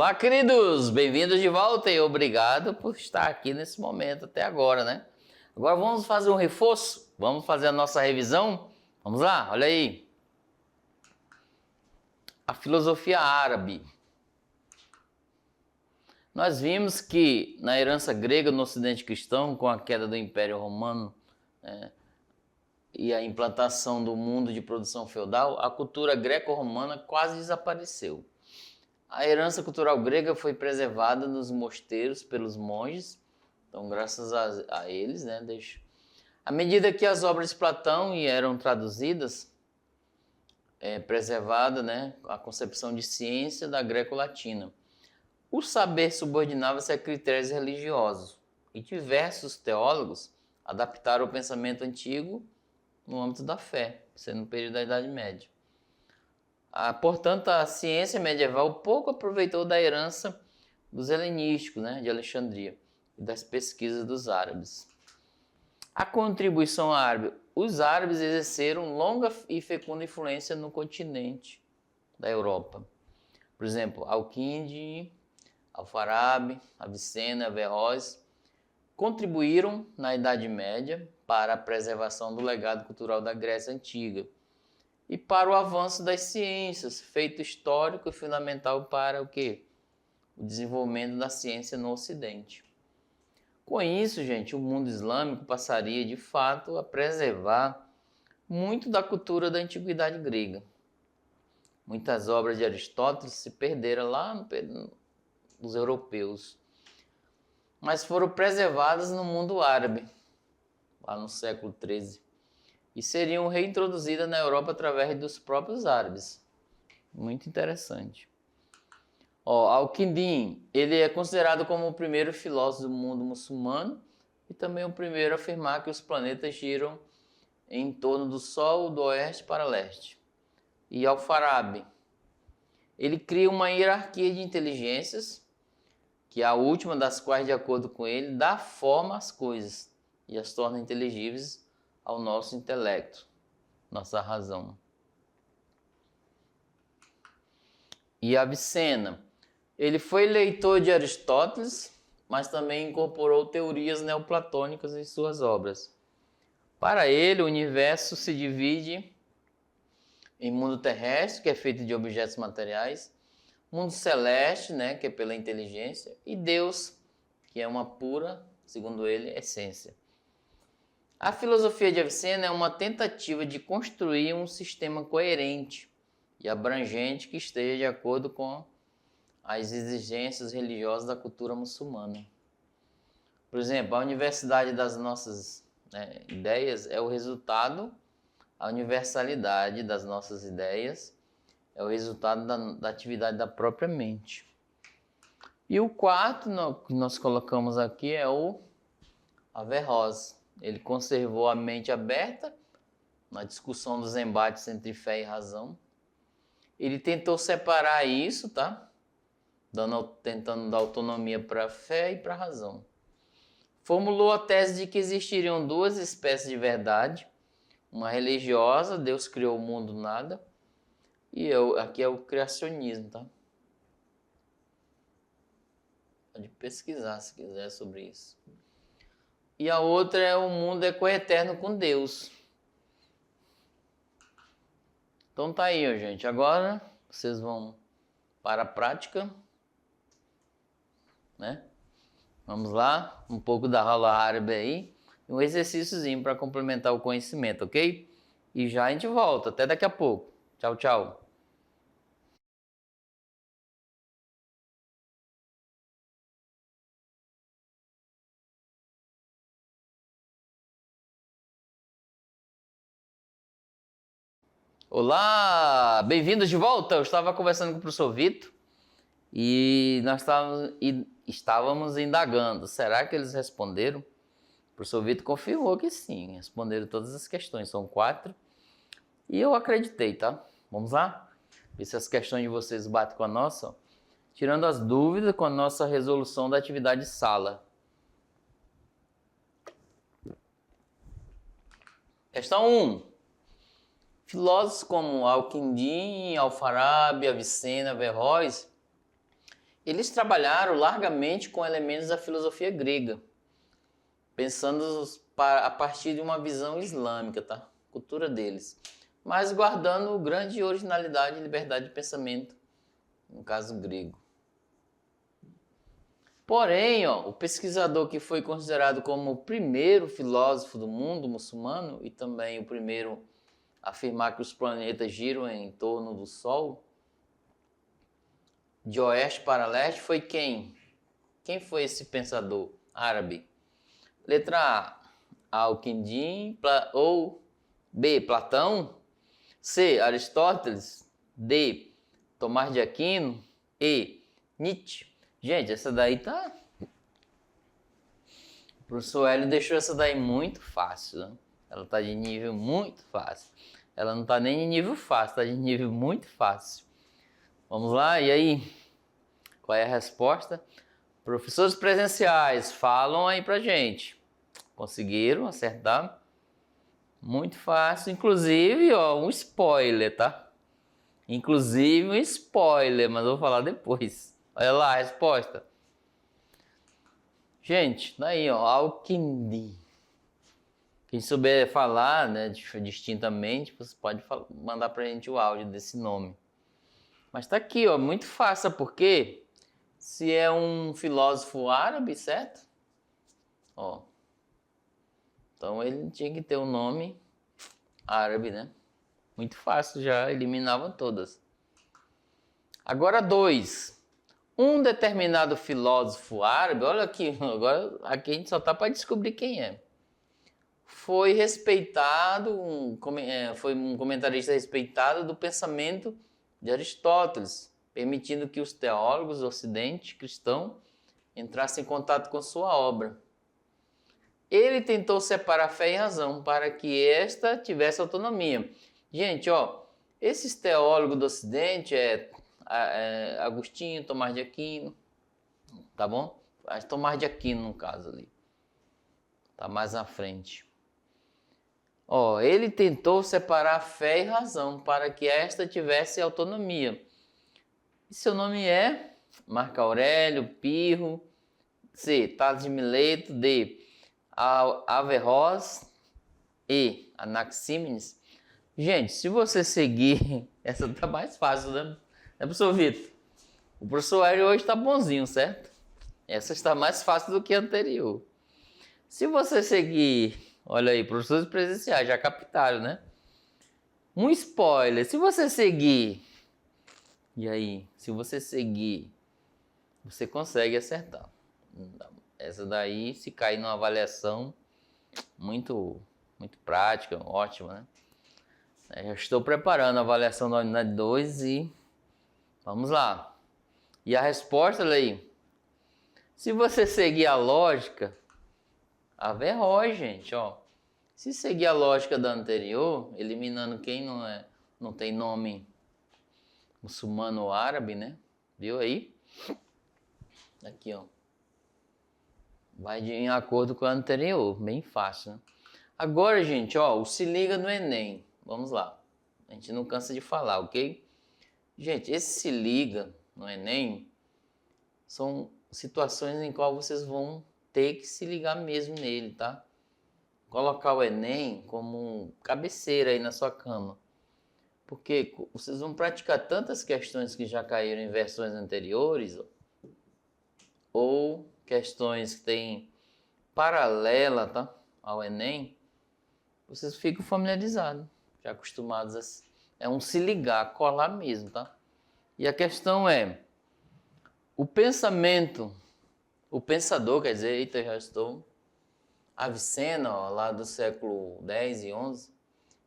Olá, queridos! Bem-vindos de volta e obrigado por estar aqui nesse momento até agora, né? Agora vamos fazer um reforço? Vamos fazer a nossa revisão? Vamos lá, olha aí. A filosofia árabe. Nós vimos que na herança grega no Ocidente cristão, com a queda do Império Romano, e a implantação do mundo de produção feudal, a cultura greco-romana quase desapareceu. A herança cultural grega foi preservada nos mosteiros pelos monges, então graças a eles, né? À medida que as obras de Platão eram traduzidas, preservada, né, a concepção de ciência da greco-latina. O saber subordinava-se a critérios religiosos e diversos teólogos adaptaram o pensamento antigo no âmbito da fé, sendo no período da Idade Média. Portanto, a ciência medieval pouco aproveitou da herança dos helenísticos, né, de Alexandria, e das pesquisas dos árabes. A contribuição árabe. Os árabes exerceram longa e fecunda influência no continente da Europa. Por exemplo, Al-Kindi, Al-Farabi, Avicenna, Averroes contribuíram na Idade Média para a preservação do legado cultural da Grécia Antiga e para o avanço das ciências, feito histórico e fundamental para o quê? O desenvolvimento da ciência no Ocidente. Com isso, gente, o mundo islâmico passaria de fato a preservar muito da cultura da antiguidade grega. Muitas obras de Aristóteles se perderam lá nos europeus, mas foram preservadas no mundo árabe, lá no século XIII, e seriam reintroduzidas na Europa através dos próprios árabes. Muito interessante. Al-Kindi, ele é considerado como o primeiro filósofo do mundo muçulmano e também o primeiro a afirmar que os planetas giram em torno do Sol do oeste para leste. E Al-Farabi, ele cria uma hierarquia de inteligências, que é a última das quais, de acordo com ele, dá forma às coisas e as torna inteligíveis ao nosso intelecto, nossa razão. E Avicenna, ele foi leitor de Aristóteles, mas também incorporou teorias neoplatônicas em suas obras. Para ele, o universo se divide em mundo terrestre, que é feito de objetos materiais, mundo celeste, né, que é pela inteligência, e Deus, que é uma pura, segundo ele, essência. A filosofia de Avicenna é uma tentativa de construir um sistema coerente e abrangente que esteja de acordo com as exigências religiosas da cultura muçulmana. Por exemplo, a universidade das nossas ideias é o resultado, a universalidade das nossas ideias é o resultado da atividade da própria mente. E o quarto que nós colocamos aqui é o Averroes. Ele conservou a mente aberta na discussão dos embates entre fé e razão. Ele tentou separar isso, tá? Tentando dar autonomia para a fé e para a razão. Formulou a tese de que existiriam duas espécies de verdade, uma religiosa, Deus criou o mundo do nada, e aqui é o criacionismo, tá? Pode pesquisar se quiser sobre isso. E a outra é o mundo é coeterno com Deus. Então tá aí, gente. Agora vocês vão para a prática, né? Vamos lá, um pouco da aula árabe aí, um exercíciozinho para complementar o conhecimento, ok? E já a gente volta, até daqui a pouco. Tchau, tchau. Olá, bem-vindos de volta. Eu estava conversando com o professor Vitor e nós estávamos indagando. Será que eles responderam? O professor Vitor confirmou que sim, responderam todas as questões, são 4. E eu acreditei, tá? Vamos lá? Ver se as questões de vocês batem com a nossa. Ó. Tirando as dúvidas com a nossa resolução da atividade sala. Questão 1. Filósofos como Al-Kindi, Al-Farabi, Avicenna, Averroes Eles trabalharam largamente com elementos da filosofia grega, pensando a partir de uma visão islâmica, tá? Cultura deles, mas guardando grande originalidade e liberdade de pensamento, no caso grego. Porém, o pesquisador que foi considerado como o primeiro filósofo do mundo muçulmano e também o primeiro a afirmar que os planetas giram em torno do Sol, de oeste para leste, foi quem? Quem foi esse pensador árabe? Letra A, Al-Kindi, ou B, Platão, C, Aristóteles, D, Tomás de Aquino, E, Nietzsche. Gente, essa daí tá... O professor Hélio deixou essa daí muito fácil, né? Ela tá de nível muito fácil. Ela não tá nem de nível fácil, tá de nível muito fácil. Vamos lá, e aí? Qual é a resposta? Professores presenciais, falam aí pra gente. Conseguiram acertar? Muito fácil. Inclusive, um spoiler, tá? Inclusive um spoiler, mas eu vou falar depois. Olha lá a resposta. Gente, daí, Al-Kindi. Quem souber falar, né, distintamente, você pode mandar pra gente o áudio desse nome. Mas tá aqui, muito fácil, porque se é um filósofo árabe, certo? Então ele tinha que ter um nome árabe, né? Muito fácil, já eliminavam todas. Agora 2. Um determinado filósofo árabe, olha aqui, agora aqui a gente só tá para descobrir quem é. Foi respeitado, foi um comentarista respeitado do pensamento de Aristóteles, permitindo que os teólogos do Ocidente cristão entrassem em contato com sua obra. Ele tentou separar fé e razão para que esta tivesse autonomia. Gente, esses teólogos do Ocidente Agostinho, Tomás de Aquino, tá bom? Tomás de Aquino no caso ali, tá mais à frente. Ele tentou separar fé e razão para que esta tivesse autonomia. E seu nome é Marco Aurélio, Pirro, C, Tales de Mileto, D, Averroes, E, Anaxímenes. Gente, se você seguir, essa tá mais fácil, né? Professor Vitor? O professor Hélio hoje tá bonzinho, certo? Essa está mais fácil do que a anterior. Se você seguir, olha aí, professores presenciais já captaram, né? Um spoiler, se você seguir, e aí, se você seguir, você consegue acertar. Essa daí, se cair numa avaliação muito prática, ótima, né? Eu já estou preparando a avaliação da unidade 2 e vamos lá. E a resposta, olha aí. Se você seguir a lógica, Averroes, gente, Se seguir a lógica da anterior, eliminando quem não tem nome muçulmano ou árabe, né? Viu aí? Aqui, vai em acordo com a anterior, bem fácil, né? Agora, gente, o se liga no Enem. Vamos lá. A gente não cansa de falar, ok? Gente, esse se liga no Enem são situações em qual vocês vão ter que se ligar mesmo nele, tá? Colocar o Enem como cabeceira aí na sua cama. Porque vocês vão praticar tantas questões que já caíram em versões anteriores, ou questões que têm paralela, tá, ao Enem, vocês ficam familiarizados, já acostumados é um se ligar, colar mesmo, tá? E a questão é, o pensador, quer dizer, eita, já estou, Avicena, lá do século X e XI,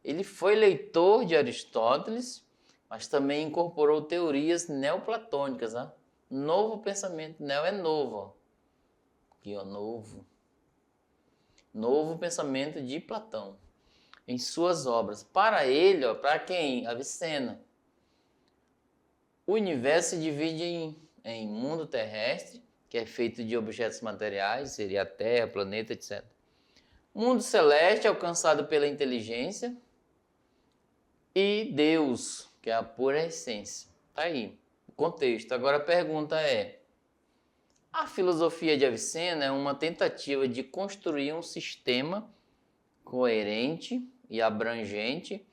ele foi leitor de Aristóteles, mas também incorporou teorias neoplatônicas, né? Novo pensamento, neo é novo, aqui novo pensamento de Platão, em suas obras. Para ele, para quem? Avicena, o universo se divide em mundo terrestre, que é feito de objetos materiais, seria a Terra, planeta, etc. Mundo celeste, alcançado pela inteligência, e Deus, que é a pura essência. Tá aí o contexto. Agora a pergunta é, A filosofia de Avicena é uma tentativa de construir um sistema coerente e abrangente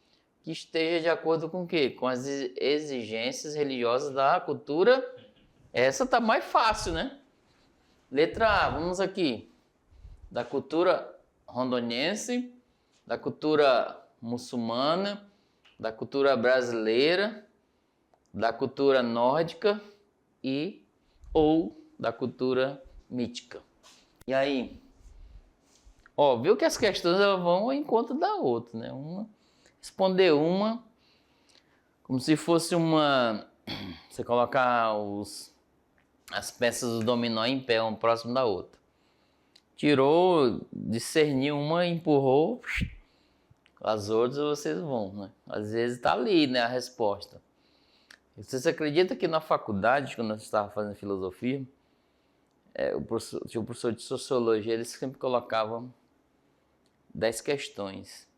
que esteja de acordo com o quê? Com as exigências religiosas da cultura. Essa tá mais fácil, né? Letra A, vamos aqui. Da cultura rondoniense, da cultura muçulmana, da cultura brasileira, da cultura nórdica e ou da cultura mítica. E aí? Ó, viu que as questões elas vão ao encontro da outra, né? Responder uma como se fosse uma... Você colocar as peças do dominó em pé, uma próximo da outra. Tirou, discerniu uma, empurrou, as outras vocês vão, né? Às vezes tá ali, né, a resposta. Vocês acreditam que na faculdade, quando eu estava fazendo filosofia, tinha um professor de sociologia, ele sempre colocava 10 questões.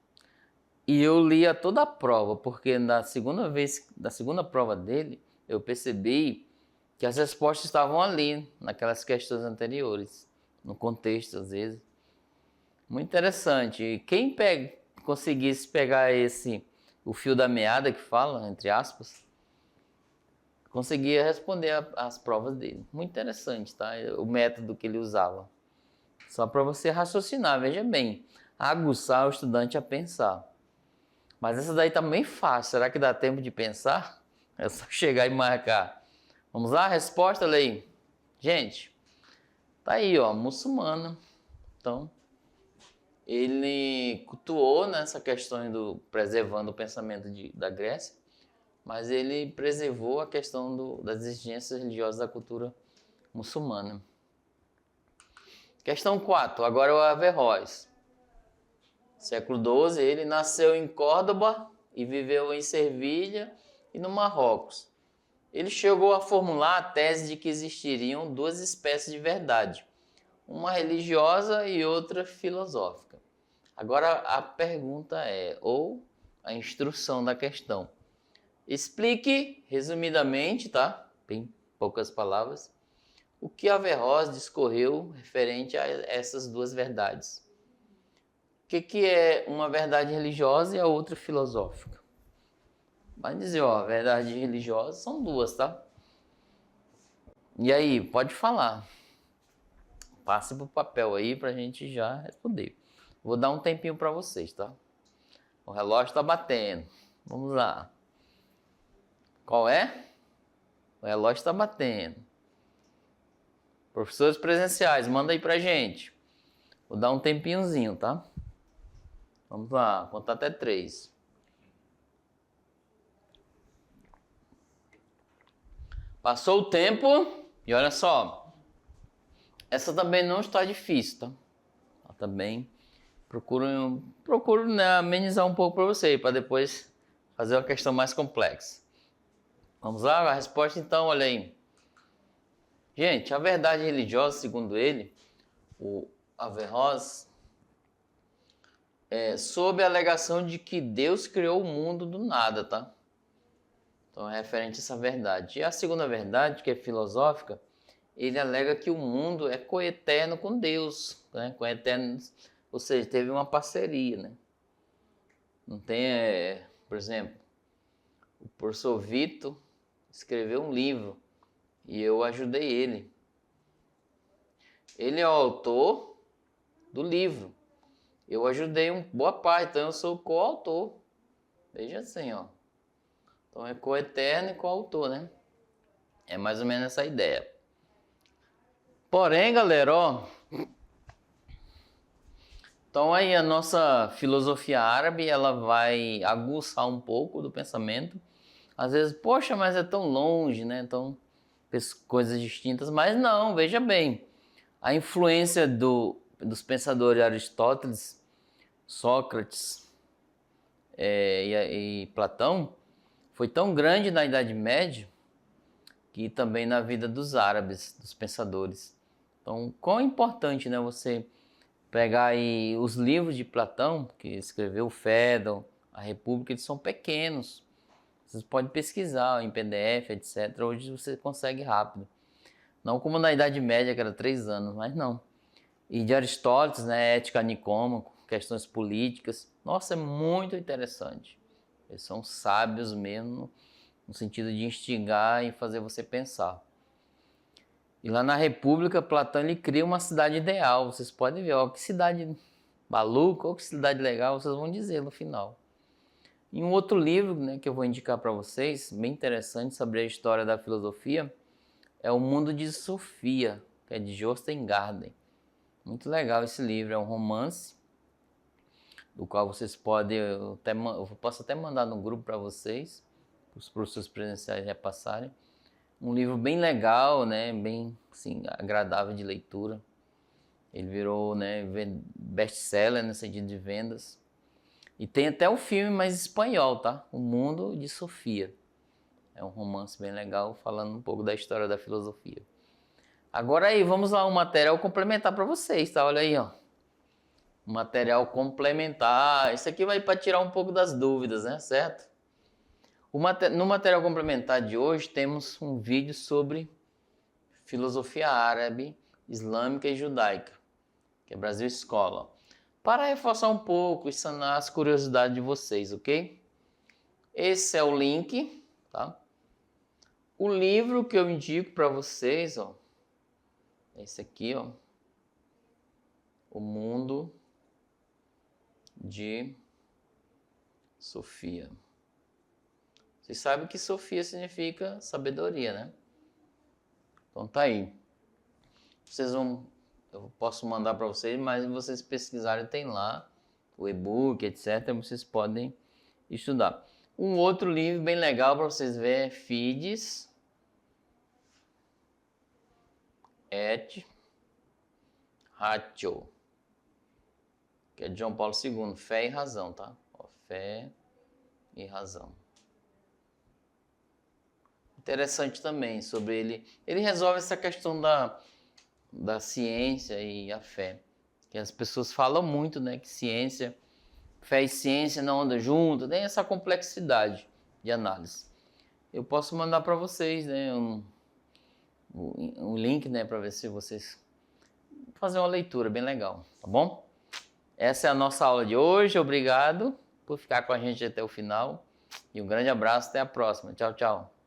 E eu lia toda a prova, porque na segunda prova dele, eu percebi que as respostas estavam ali, naquelas questões anteriores, no contexto, às vezes. Muito interessante. E quem conseguisse pegar o fio da meada que fala, entre aspas, conseguia responder as provas dele. Muito interessante, tá? O método que ele usava. Só para você raciocinar, veja bem. Aguçar o estudante a pensar. Mas essa daí tá bem fácil. Será que dá tempo de pensar? É só chegar e marcar. Vamos lá? Resposta, Lei. Gente, tá aí, ó, muçulmana. Então, ele cultuou nessa questão do preservando o pensamento da Grécia, mas ele preservou a questão das exigências religiosas da cultura muçulmana. Questão 4. Agora é o Averroes. Século XII, ele nasceu em Córdoba e viveu em Sevilha e no Marrocos. Ele chegou a formular a tese de que existiriam duas espécies de verdade, uma religiosa e outra filosófica. Agora a pergunta ou a instrução da questão. Explique, resumidamente, tá? Bem poucas palavras, o que Averroes discorreu referente a essas duas verdades. O que é uma verdade religiosa e a outra filosófica? Vai dizer, ó, a verdade religiosa são duas, tá? E aí, pode falar. Passe pro papel aí pra gente já responder. Vou dar um tempinho para vocês, tá? O relógio tá batendo. Vamos lá. Qual é? O relógio tá batendo. Professores presenciais, manda aí pra gente. Vou dar um tempinhozinho, tá? Vamos lá, contar até 3. Passou o tempo e olha só. Essa também não está difícil, tá? Ela também procuro, né, amenizar um pouco para você, para depois fazer uma questão mais complexa. Vamos lá, a resposta então, olha aí. Gente, a verdade religiosa, segundo ele, o Averroes, sob a alegação de que Deus criou o mundo do nada, tá? Então é referente a essa verdade. E a segunda verdade, que é filosófica, ele alega que o mundo é coeterno com Deus, né? Coeterno, ou seja, teve uma parceria, né? Não tem, por exemplo, o professor Vitor escreveu um livro e eu ajudei ele. Ele é o autor do livro. Eu ajudei boa parte, então eu sou coautor. Veja assim, ó. Então é coeterno e coautor, né? É mais ou menos essa ideia. Porém, galera, ó. Então aí a nossa filosofia árabe, ela vai aguçar um pouco do pensamento. Às vezes, poxa, mas é tão longe, né? Então, coisas distintas. Mas não, veja bem. A influência dos pensadores Aristóteles, Sócrates e Platão foi tão grande na Idade Média que também na vida dos árabes, dos pensadores. Então, quão importante, né, você pegar aí os livros de Platão, que escreveu o Fédon, a República, eles são pequenos. Vocês podem pesquisar em PDF, etc. Hoje você consegue rápido. Não como na Idade Média, que era 3 anos, mas não. E de Aristóteles, né, Ética Nicômaco, questões políticas. Nossa, é muito interessante. Eles são sábios mesmo, no sentido de instigar e fazer você pensar. E lá na República, Platão ele cria uma cidade ideal. Vocês podem ver, ó, que cidade maluca ou que cidade legal, vocês vão dizer no final. E um outro livro, né, que eu vou indicar para vocês, bem interessante sobre a história da filosofia, é O Mundo de Sofia, que é de Jostein Gaarden. Muito legal esse livro, é um romance, do qual vocês podem, eu posso até mandar no grupo para vocês, para os professores presenciais repassarem. Um livro bem legal, né, bem assim, agradável de leitura. Ele virou, né, best-seller no sentido de vendas. E tem até um filme mais espanhol, tá? O Mundo de Sofia. É um romance bem legal, falando um pouco da história da filosofia. Agora aí, vamos lá, um material complementar para vocês, tá? Olha aí, ó. Um material complementar. Isso aqui vai para tirar um pouco das dúvidas, né? Certo? No material complementar de hoje, temos um vídeo sobre filosofia árabe, islâmica e judaica, que é Brasil Escola. Para reforçar um pouco e sanar as curiosidades de vocês, ok? Esse é o link, tá? O livro que eu indico para vocês, ó, é esse aqui, ó. O Mundo de Sofia. Vocês sabem que Sofia significa sabedoria, né? Então tá aí. Eu posso mandar para vocês, mas vocês pesquisarem, tem lá o e-book, etc. Vocês podem estudar. Um outro livro bem legal para vocês verem é Fides et Ratio, que é de João Paulo II, Fé e Razão, tá? Ó, Fé e Razão. Interessante também sobre ele. Ele resolve essa questão da ciência e a fé. Que as pessoas falam muito, né, que ciência, fé e ciência não andam junto, tem essa complexidade de análise. Eu posso mandar para vocês, né, um link, né, para ver se vocês fazer uma leitura bem legal, tá bom? Essa é a nossa aula de hoje. Obrigado por ficar com a gente até o final e um grande abraço, até a próxima. Tchau, tchau.